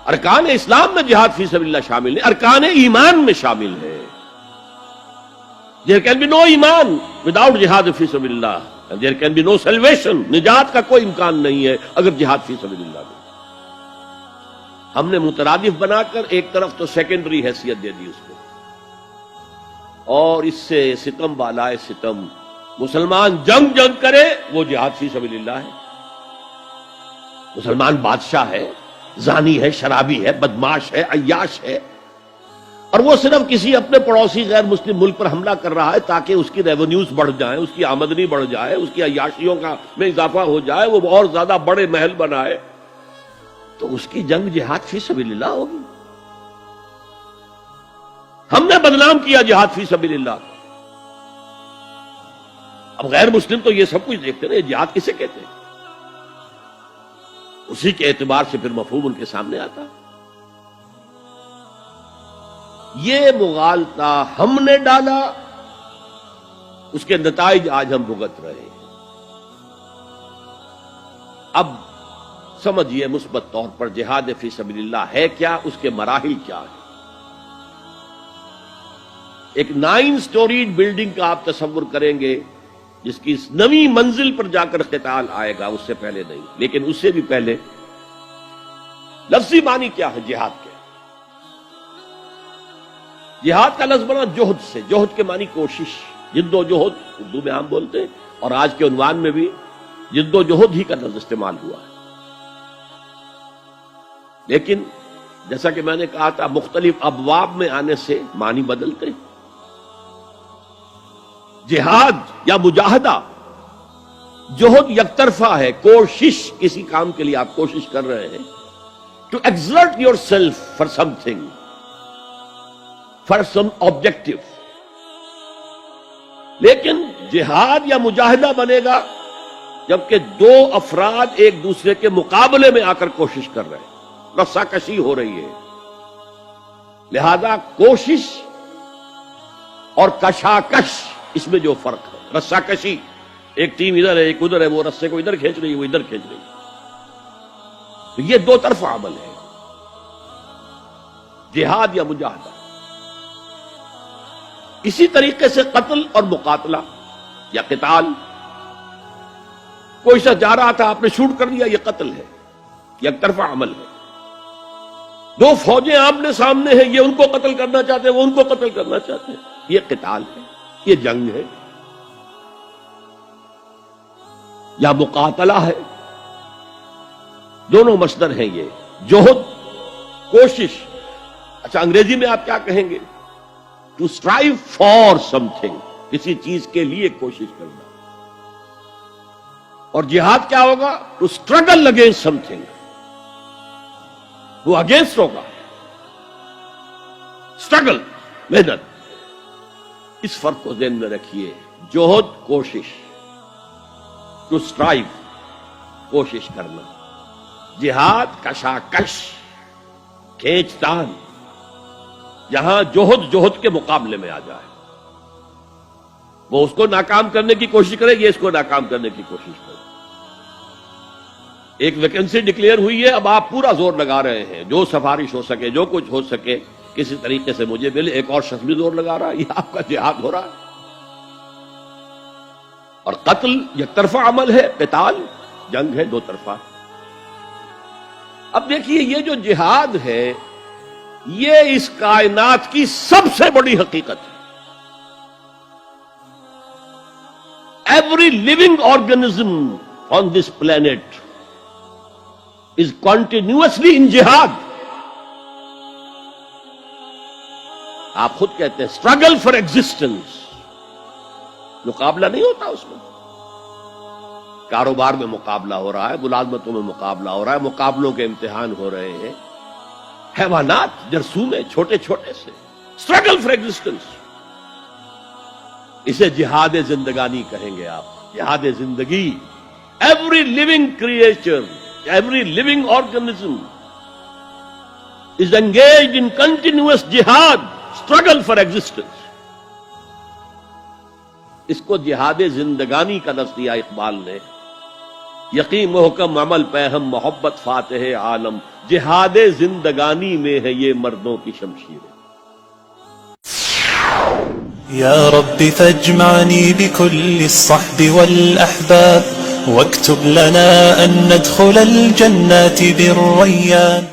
ارکان اسلام میں جہاد فی سبیل اللہ شامل ہے، ارکان ایمان میں شامل ہے. There can be no ایمان without جہاد فی سبیل اللہ. And there can be no salvation. نجات کا کوئی امکان نہیں ہے اگر جہاد فی سبیل اللہ نہیں. ہم نے مترادف بنا کر ایک طرف تو سیکنڈری حیثیت دے دی اس کو، اور اس سے ستم بالائے ستم مسلمان جنگ کرے وہ جہاد فی سبیل اللہ ہے. مسلمان بادشاہ ہے، زانی ہے، شرابی ہے، بدماش ہے، عیاش ہے، اور وہ صرف کسی اپنے پڑوسی غیر مسلم ملک پر حملہ کر رہا ہے تاکہ اس کی ریونیوز بڑھ جائیں، اس کی آمدنی بڑھ جائے، اس کی عیاشیوں کا میں اضافہ ہو جائے، وہ اور زیادہ بڑے محل بنائے، تو اس کی جنگ جہاد فی سبیل اللہ ہوگی. ہم نے بدنام کیا جہاد فی سبیل اللہ. اب غیر مسلم تو یہ سب کچھ دیکھتے رہے، جہاد کسے کہتے ہیں؟ اسی کے اعتبار سے پھر مفہوم ان کے سامنے آتا. یہ مغالطہ ہم نے ڈالا، اس کے نتائج آج ہم بھگت رہے ہیں. اب سمجھیے مثبت طور پر جہاد فی سبیل اللہ ہے کیا، اس کے مراحل کیا ہیں. ایک 9 سٹوریڈ بلڈنگ کا آپ تصور کریں گے جس کی نویں منزل پر جا کر قتال آئے گا، اس سے پہلے نہیں. لیکن اس سے بھی پہلے لفظی معنی کیا ہے جہاد کے؟ جہاد کا لفظ بنا جوہد سے، جوہد کے معنی کوشش، جد و جہد اردو میں ہم بولتے ہیں، اور آج کے عنوان میں بھی جد و جہد ہی کا لفظ استعمال ہوا ہے. لیکن جیسا کہ میں نے کہا تھا مختلف ابواب میں آنے سے معنی بدلتے ہیں. جہاد یا مجاہدہ، جوہد یک طرفہ ہے، کوشش، کسی کام کے لیے آپ کوشش کر رہے ہیں، to exert yourself for something, for something. لیکن جہاد یا مجاہدہ بنے گا جبکہ دو افراد ایک دوسرے کے مقابلے میں آ کر کوشش کر رہے ہیں، رسا کشی ہو رہی ہے. لہذا کوشش اور کشاکش، اس میں جو فرق ہے، رسا کشی، ایک ٹیم ادھر ہے ایک ادھر ہے، وہ رسے کو ادھر کھینچ رہی ہے وہ ادھر کھینچ رہی ہے، تو یہ دو طرفہ عمل ہے جہاد یا مجاہدہ. اسی طریقے سے قتل اور مقاتلہ یا قتال، کوئی شخص جا رہا تھا آپ نے شوٹ کر دیا، یہ قتل ہے، یک طرفہ عمل ہے. دو فوجیں آمنے سامنے ہیں، یہ ان کو قتل کرنا چاہتے ہیں وہ ان کو قتل کرنا چاہتے ہیں، یہ قتال ہے، یہ جنگ ہے. یا مقاتلہ ہے، دونوں مصدر ہیں یہ، جوہد، کوشش. اچھا انگریزی میں آپ کیا کہیں گے؟ To strive for something, کسی چیز کے لیے کوشش کرنا. اور جہاد کیا ہوگا؟ To struggle against something, وہ اگینسٹ ہوگا، اسٹرگل، محنت. اس فرق کو ذہن میں رکھیے. جوہد کوشش، ٹو اسٹرائیو کوشش کرنا. جہاد کشاکش، کھینچ تان. جہاں جوہد کے مقابلے میں آ جائے، وہ اس کو ناکام کرنے کی کوشش کرے، یہ اس کو ناکام کرنے کی کوشش کرے. ایک ویکنسی ڈکلیئر ہوئی ہے، اب آپ پورا زور لگا رہے ہیں، جو سفارش ہو سکے، جو کچھ ہو سکے کسی طریقے سے مجھے ملے. ایک اور شخص بھی زور لگا رہا ہے، یہ آپ کا جہاد ہو رہا ہے. اور قتل یک طرفہ عمل ہے، قتال جنگ ہے، دو طرفہ. اب دیکھیے یہ جو جہاد ہے یہ اس کائنات کی سب سے بڑی حقیقت ہے. Every living organism on this planet is continuously in jihad. آپ خود کہتے ہیں struggle for existence، مقابلہ نہیں ہوتا اس میں. کاروبار میں مقابلہ ہو رہا ہے، ملازمتوں میں مقابلہ ہو رہا ہے، مقابلوں کے امتحان ہو رہے ہیں. حیوانات جرثومے چھوٹے چھوٹے سے struggle for existence. اسے جہاد زندگانی کہیں گے آپ، جہاد زندگی. Every living creature, every living organism is engaged in continuous jihad, struggle for existence. اس کو جہاد زندگانی کا لفظ دیا اقبال نے. یقین محکم عمل پہ ہم محبت فاتح عالم، جہاد زندگانی میں ہے یہ مردوں کی شمشیر. يا رب فاجمعني بكل الصحب والأحباب واكتب لنا أن ندخل الجنات بالريان.